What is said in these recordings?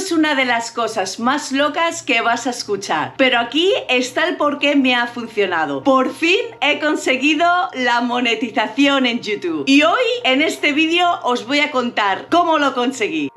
es una de las cosas más locas que vas a escuchar, pero aquí está el por qué me ha funcionado. Por fin he conseguido la monetización en YouTube y hoy en este vídeo os voy a contar cómo lo conseguí.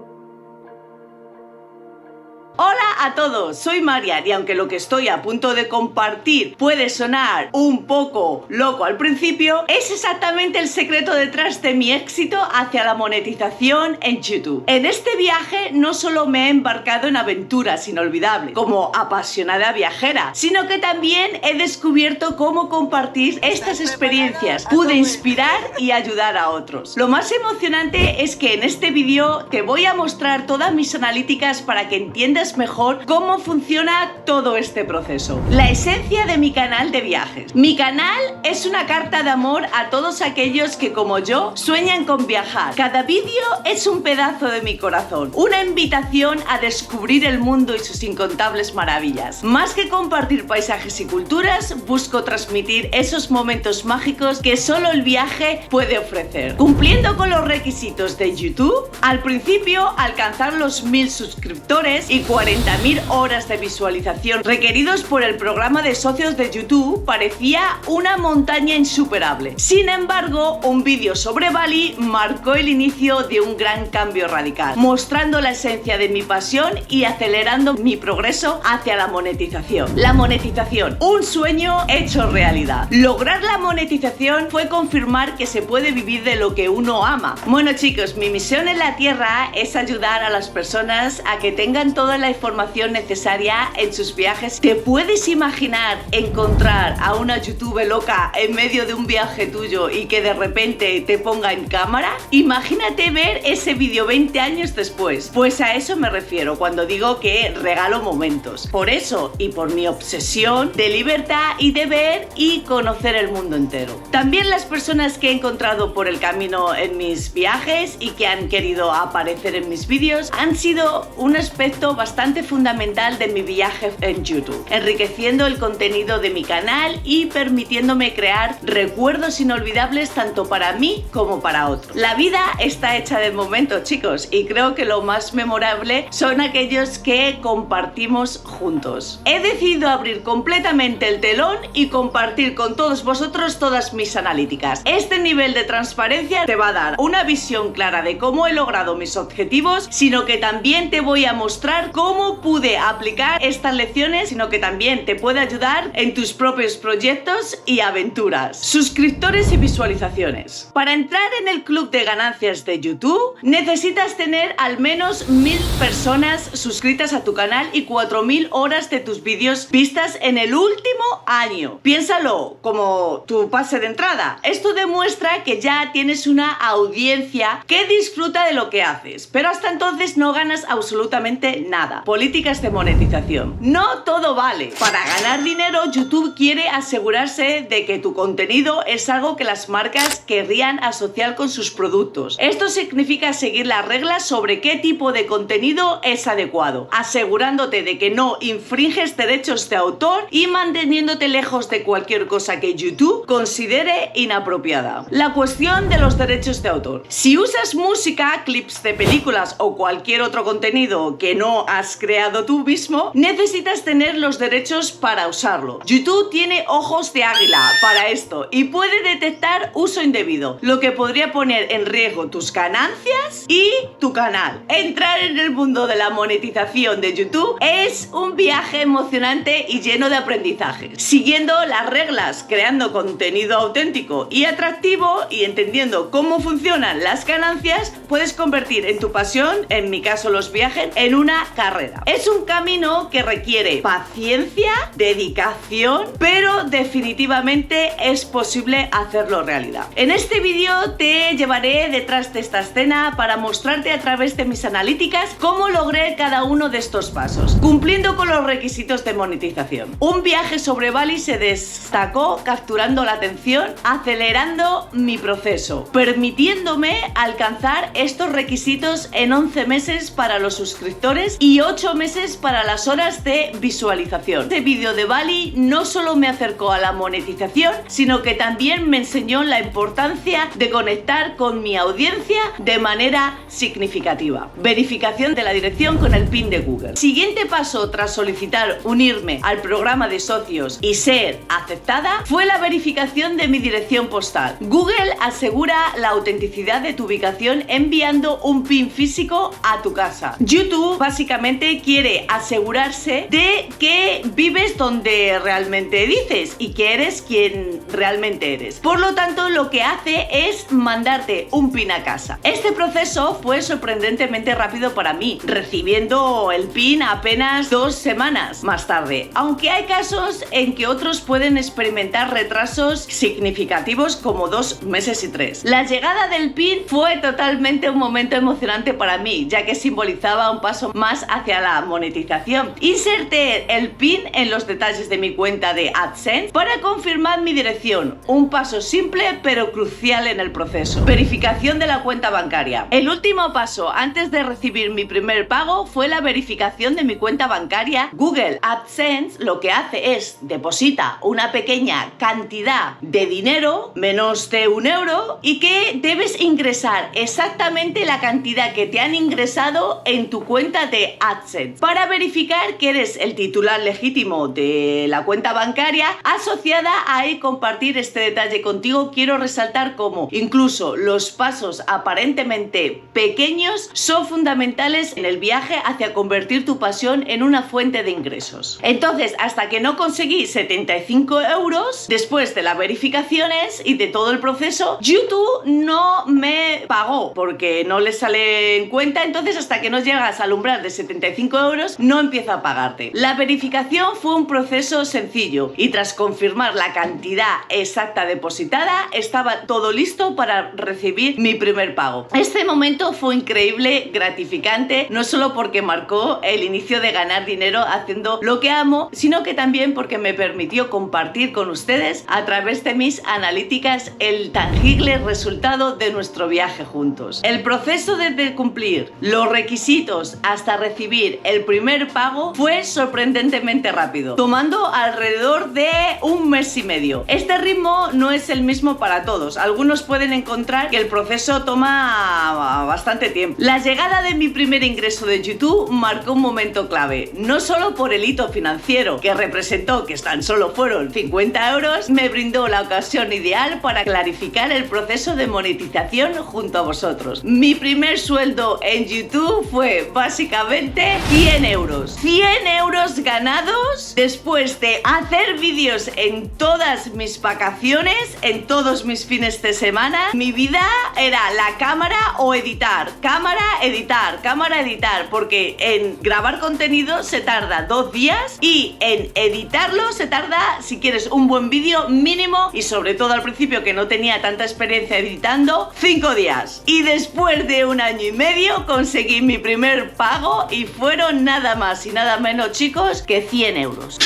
Hola a todos, soy Marian y aunque lo que estoy a punto de compartir puede sonar un poco loco al principio, es exactamente el secreto detrás de mi éxito hacia la monetización en YouTube. En este viaje no solo me he embarcado en aventuras inolvidables como apasionada viajera, sino que también he descubierto cómo compartir estas experiencias pude inspirar y ayudar a otros. Lo más emocionante es que en este vídeo te voy a mostrar todas mis analíticas para que entiendas mejor cómo funciona todo este proceso. La esencia de mi canal de viajes. Mi canal es una carta de amor a todos aquellos que como yo sueñan con viajar. Cada vídeo es un pedazo de mi corazón, una invitación a descubrir el mundo y sus incontables maravillas. Más que compartir paisajes y culturas, busco transmitir esos momentos mágicos que solo el viaje puede ofrecer. Cumpliendo con los requisitos de YouTube, al principio alcanzar los 1000 suscriptores y 40.000 horas de visualización requeridos por el programa de socios de YouTube parecía una montaña insuperable. Sin embargo, un vídeo sobre Bali marcó el inicio de un gran cambio radical, mostrando la esencia de mi pasión y acelerando mi progreso hacia la monetización. La monetización, un sueño hecho realidad. Lograr la monetización fue confirmar que se puede vivir de lo que uno ama. Bueno chicos, mi misión en la Tierra es ayudar a las personas a que tengan toda la información necesaria en sus viajes. ¿Te puedes imaginar encontrar a una youtuber loca en medio de un viaje tuyo y que de repente te ponga en cámara? Imagínate ver ese vídeo 20 años después. Pues a eso me refiero cuando digo que regalo momentos. Por eso y por mi obsesión de libertad y de ver y conocer el mundo entero. También las personas que he encontrado por el camino en mis viajes y que han querido aparecer en mis vídeos han sido un aspecto bastante fundamental de mi viaje en YouTube, enriqueciendo el contenido de mi canal y permitiéndome crear recuerdos inolvidables tanto para mí como para otros. La vida está hecha de momentos, chicos, y creo que lo más memorable son aquellos que compartimos juntos. He decidido abrir completamente el telón y compartir con todos vosotros todas mis analíticas. Este nivel de transparencia te va a dar una visión clara de cómo he logrado mis objetivos, sino que también te voy a mostrar cómo pude aplicar estas lecciones, sino que también te puede ayudar en tus propios proyectos y aventuras. Suscriptores y visualizaciones. Para entrar en el club de ganancias de YouTube, necesitas tener al menos 1000 personas suscritas a tu canal y 4000 horas de tus vídeos vistas en el último año. Piénsalo como tu pase de entrada. Esto demuestra que ya tienes una audiencia que disfruta de lo que haces, pero hasta entonces no ganas absolutamente nada. Políticas de monetización. No todo vale. Para ganar dinero, YouTube quiere asegurarse de que tu contenido es algo que las marcas querrían asociar con sus productos. Esto significa seguir las reglas sobre qué tipo de contenido es adecuado, asegurándote de que no infringes derechos de autor y manteniéndote lejos de cualquier cosa que YouTube considere inapropiada. La cuestión de los derechos de autor. Si usas música, clips de películas o cualquier otro contenido que no has creado tú mismo, necesitas tener los derechos para usarlo. YouTube tiene ojos de águila para esto y puede detectar uso indebido, lo que podría poner en riesgo tus ganancias y tu canal. Entrar en el mundo de la monetización de YouTube es un viaje emocionante y lleno de aprendizaje. Siguiendo las reglas, creando contenido auténtico y atractivo y entendiendo cómo funcionan las ganancias, puedes convertir en tu pasión, en mi caso los viajes, en una carrera. Es un camino que requiere paciencia, dedicación, pero definitivamente es posible hacerlo realidad. En este vídeo te llevaré detrás de esta escena para mostrarte a través de mis analíticas cómo logré cada uno de estos pasos, cumpliendo con los requisitos de monetización. Un viaje sobre Bali se destacó capturando la atención, acelerando mi proceso, permitiéndome alcanzar estos requisitos en 11 meses para los suscriptores y 8 meses meses para las horas de visualización. Este vídeo de Bali no solo me acercó a la monetización, sino que también me enseñó la importancia de conectar con mi audiencia de manera significativa. Verificación de la dirección con el PIN de Google. Siguiente paso tras solicitar unirme al programa de socios y ser aceptada fue la verificación de mi dirección postal. Google asegura la autenticidad de tu ubicación enviando un PIN físico a tu casa. YouTube básicamente quiere asegurarse de que vives donde realmente dices y que eres quien realmente eres. Por lo tanto, lo que hace es mandarte un PIN a casa. Este proceso fue sorprendentemente rápido para mí, recibiendo el PIN apenas 2 semanas más tarde, aunque hay casos en que otros pueden experimentar retrasos significativos como 2 meses y 3. La llegada del PIN fue totalmente un momento emocionante para mí, ya que simbolizaba un paso más hacia la monetización. Inserté el PIN en los detalles de mi cuenta de AdSense para confirmar mi dirección, un paso simple pero crucial en el proceso. Verificación de la cuenta bancaria. El último paso antes de recibir mi primer pago fue la verificación de mi cuenta bancaria. Google AdSense lo que hace es deposita una pequeña cantidad de dinero, menos de 1 euro, y que debes ingresar exactamente la cantidad que te han ingresado en tu cuenta de AdSense para verificar que eres el titular legítimo de la cuenta bancaria asociada a compartir este detalle contigo. Quiero resaltar cómo incluso los pasos aparentemente pequeños son fundamentales en el viaje hacia convertir tu pasión en una fuente de ingresos. Entonces, hasta que no conseguí 75 euros después de las verificaciones y de todo el proceso, YouTube no me pagó porque no le sale en cuenta. Entonces, hasta que no llegas al umbral de 75 euros, no empieza a pagarte. La verificación fue un proceso sencillo y tras confirmar la cantidad exacta depositada, estaba todo listo para recibir mi primer pago. Este momento fue increíble, gratificante, no solo porque marcó el inicio de ganar dinero haciendo lo que amo, sino que también porque me permitió compartir con ustedes a través de mis analíticas el tangible resultado de nuestro viaje juntos. El proceso desde cumplir los requisitos hasta recibir el primer pago fue sorprendentemente rápido, tomando alrededor de 1 mes y medio. Este ritmo no es el mismo para todos. Algunos pueden encontrar que el proceso toma bastante tiempo. La llegada de mi primer ingreso de YouTube marcó un momento clave, no solo por el hito financiero que representó, que tan solo fueron 50 euros, me brindó la ocasión ideal para clarificar el proceso de monetización junto a vosotros. Mi primer sueldo en YouTube fue básicamente 100 euros. 100 euros ganados después de hacer vídeos en todas mis vacaciones, en todos mis fines de semana. Mi vida era la cámara o editar, cámara, editar, cámara, editar, porque en grabar contenido se tarda 2 días y en editarlo se tarda, si quieres un buen vídeo, mínimo, y sobre todo al principio que no tenía tanta experiencia editando, 5 días. Y después de 1 año y medio conseguí mi primer pago y fueron nada más y nada menos, chicos, que 100 euros.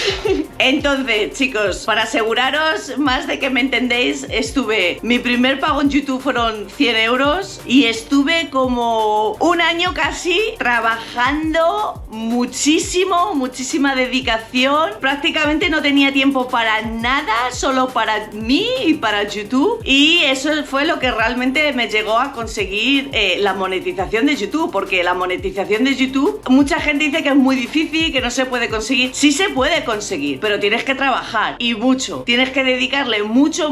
Entonces, chicos, para aseguraros más de que me entendéis, mi primer pago en YouTube fueron 100 euros y estuve como 1 año casi trabajando muchísimo, muchísima dedicación. Prácticamente no tenía tiempo para nada, solo para mí y para YouTube, y eso fue lo que realmente me llegó a conseguir la monetización de YouTube, porque la monetización de YouTube, mucha gente dice que es muy difícil, que no se puede conseguir. Sí se puede conseguir, pero tienes que trabajar y mucho, tienes que dedicarle mucho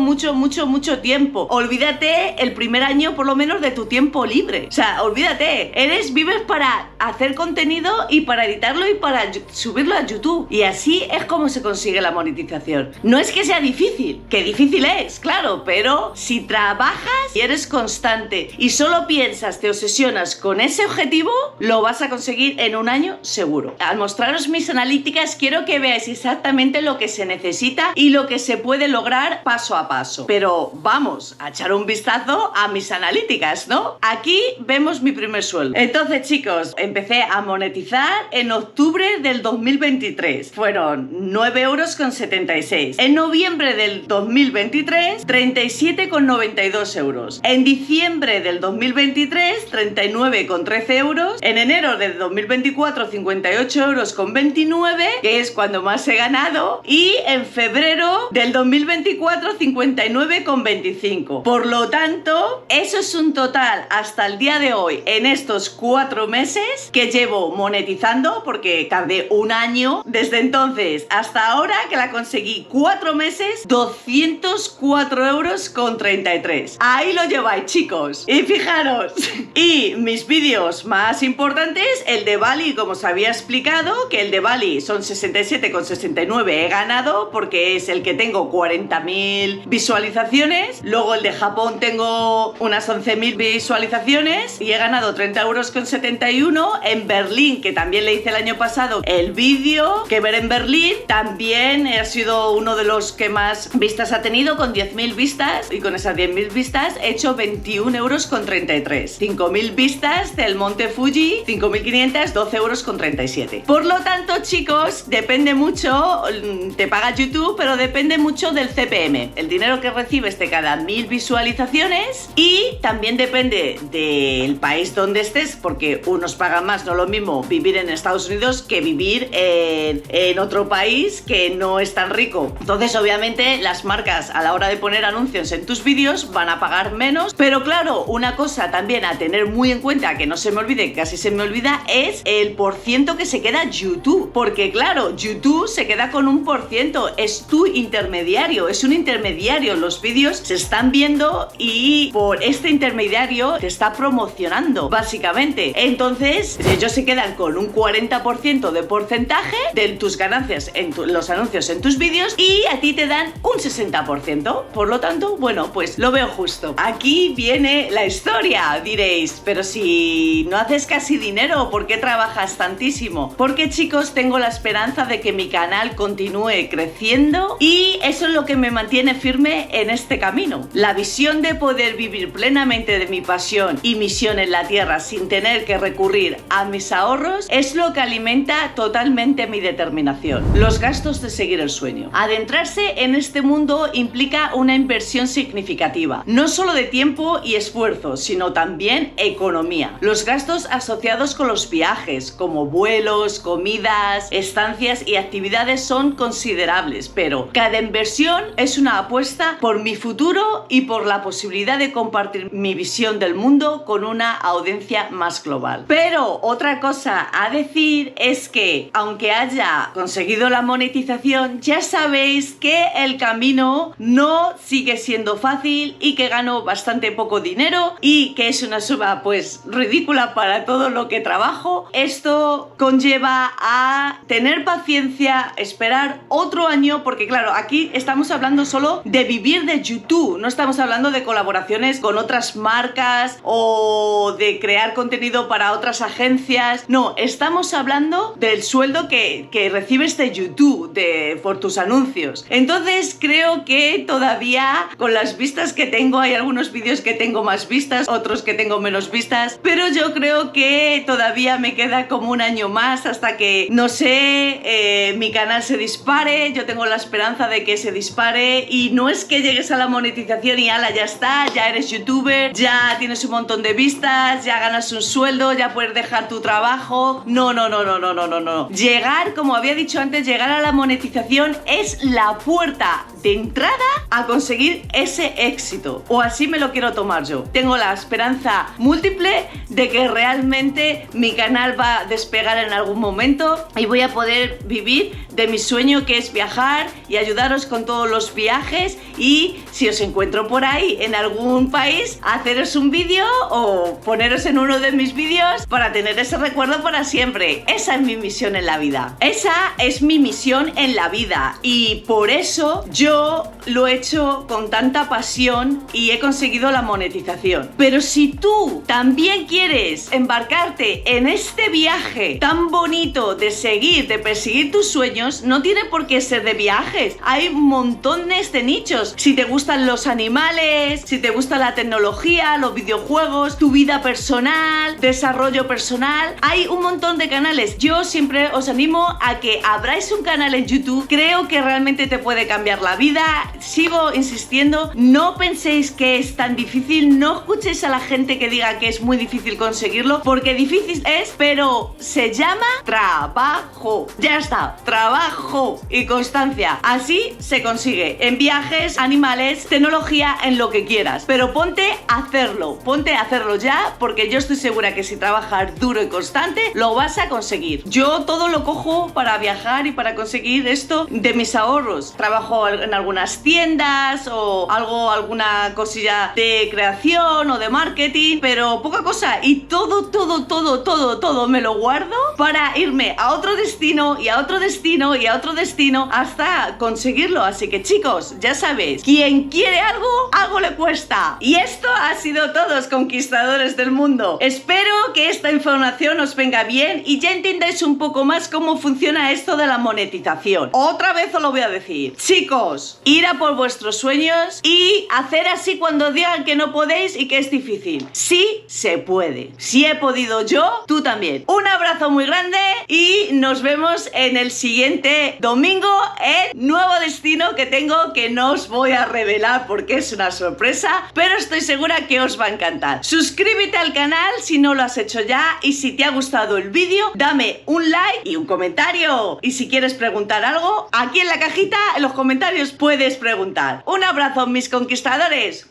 tiempo. Olvídate el primer año por lo menos de tu tiempo libre, o sea, olvídate, vives para hacer contenido y para editarlo y para subirlo a YouTube, y así es como se consigue la monetización. No es que sea difícil, que difícil es, claro, pero si trabajas y eres constante y solo piensas, te obsesionas con ese objetivo, lo vas a conseguir en 1 año seguro. Al mostraros mis analíticas quiero que veáis exactamente lo que se necesita y lo que se puede lograr paso a paso. Pero vamos a echar un vistazo a mis analíticas, ¿no? Aquí vemos mi primer sueldo. Entonces, chicos, empecé a monetizar en octubre del 2023. Fueron 9,76 euros. En noviembre del 2023, 37,92 euros. En diciembre del 2023, 39,13 euros. En enero del 2024, 58,29 €, que es cuando más he ganado, y en febrero del 2024 59,25. Por lo tanto, eso es un total hasta el día de hoy, en estos 4 meses que llevo monetizando, porque tardé un año desde entonces hasta ahora, que la conseguí 4 meses, 204,33 €. Ahí lo lleváis, chicos. Y fijaros, y mis vídeos más importantes, el de Bali, como os había explicado, que el de Bali son 67,69 he ganado, porque es el que tengo 40.000 visualizaciones. Luego el de Japón tengo unas 11.000 visualizaciones y he ganado 30,71 €. En Berlín, que también le hice el año pasado el vídeo que ver en Berlín, también ha sido uno de los que más vistas ha tenido, con 10.000 vistas, y con esas 10.000 vistas he hecho 21,33 €. 5.000 vistas del Monte Fuji, 5.500, 12,37 €. Por lo tanto, chicos, depende mucho, te paga YouTube, pero depende mucho del CPM, el dinero que recibes de cada 1.000 visualizaciones, y también depende del país donde estés, porque unos pagan más. No lo mismo vivir en Estados Unidos que vivir en otro país que no es tan rico. Entonces, obviamente, las marcas, a la hora de poner anuncios en tus vídeos, van a pagar menos. Pero claro, una cosa también a tener muy en cuenta, que no se me olvide, que casi se me olvida, es el porciento que se queda YouTube. Porque claro, YouTube se queda con un porciento, es tu intermediario, es un intermediario. Los vídeos se están viendo y por este intermediario te está promocionando, básicamente. Entonces, ellos se quedan con un 40% de porcentaje de tus ganancias en los anuncios en tus vídeos, y a ti te dan un 60%. Por lo tanto, bueno, pues lo veo justo. Aquí viene la historia. Diréis, pero si no haces casi dinero, ¿por qué trabajas tantísimo? Porque, chicos, tengo la esperanza de que mi canal continúe creciendo, y eso es lo que me mantiene firme en este camino. La visión de poder vivir plenamente de mi pasión y misión en la tierra sin tener que recurrir a mis ahorros es lo que alimenta totalmente mi determinación. Los gastos de seguir el sueño. Adentrarse en este mundo implica una inversión significativa, no solo de tiempo y esfuerzo, sino también economía. Los gastos asociados con los viajes, como vuelos, comidas, estancias y actividades, son considerables, pero cada inversión es una apuesta por mi futuro y por la posibilidad de compartir mi visión del mundo con una audiencia más global. Pero otra cosa a decir es que, aunque haya conseguido la monetización, ya sabéis que el camino no sigue siendo fácil, y que gano bastante poco dinero, y que es una suma pues ridícula para todo lo que trabajo. Esto conlleva a tener paciencia, esperar otro año, porque claro, aquí estamos hablando solo de vivir de YouTube, no estamos hablando de colaboraciones con otras marcas o de crear contenido para otras agencias. No, estamos hablando del sueldo que recibes de YouTube por tus anuncios. Entonces creo que todavía, con las vistas que tengo, hay algunos vídeos que tengo más vistas, otros que tengo menos vistas, pero yo creo que todavía me queda como un año más hasta que, no sé, mi canal se dispare. Yo tengo la esperanza de que se dispare, y no es que llegues a la monetización y ala, ya está, ya eres youtuber, ya tienes un montón de vistas, ya ganas un sueldo, ya puedes dejar tu trabajo. No, no, no, no, no, no, no, no. Llegar, como había dicho antes, llegar a la monetización es la puerta de entrada a conseguir ese éxito, o así me lo quiero tomar yo. Tengo la esperanza múltiple de que realmente mi canal va a despegar en algún momento y voy a poder vivir de mi sueño, que es viajar y ayudaros con todos los viajes. Y si os encuentro por ahí en algún país, haceros un vídeo o poneros en uno de mis vídeos para tener ese recuerdo para siempre. Esa es mi misión en la vida. Esa es mi misión en la vida, y por eso yo lo he hecho con tanta pasión y he conseguido la monetización. Pero si tú también quieres embarcarte en este viaje tan bonito de perseguir tus sueños, no tiene por qué ser de viajes. Hay montones de nichos. Si te gustan los animales, si te gusta la tecnología, los videojuegos, tu vida personal, desarrollo personal, hay un montón de canales. Yo siempre os animo a que abráis un canal en YouTube. Creo que realmente te puede cambiar la vida. Sigo insistiendo, no penséis que es tan difícil, no escuchéis a la gente que diga que es muy difícil conseguirlo, porque difícil es, pero Esto se llama trabajo. Ya está, trabajo y constancia. Así se consigue en viajes, animales, tecnología, en lo que quieras. Pero ponte a hacerlo ya, porque yo estoy segura que si trabajas duro y constante, lo vas a conseguir. Yo todo lo cojo para viajar y para conseguir esto de mis ahorros. Trabajo en algunas tiendas o alguna cosilla de creación o de marketing, pero poca cosa. Y todo me lo guardo para irme a otro destino y a otro destino y a otro destino hasta conseguirlo. Así que chicos, ya sabéis, quien quiere algo le cuesta. Y esto ha sido todo, conquistadores del mundo. Espero que esta información os venga bien y ya entendáis un poco más cómo funciona esto de la monetización. Otra vez os lo voy a decir. Chicos, ir a por vuestros sueños y hacer así cuando digan que no podéis y que es difícil. Sí se puede. Si he podido yo, tú también. Un abrazo muy grande y nos vemos en el siguiente domingo en nuevo destino que tengo, que no os voy a revelar porque es una sorpresa, pero estoy segura que os va a encantar. Suscríbete al canal si no lo has hecho ya y si te ha gustado el vídeo, dame un like y un comentario. Y si quieres preguntar algo, aquí en la cajita, en los comentarios puedes preguntar. Un abrazo, mis conquistadores.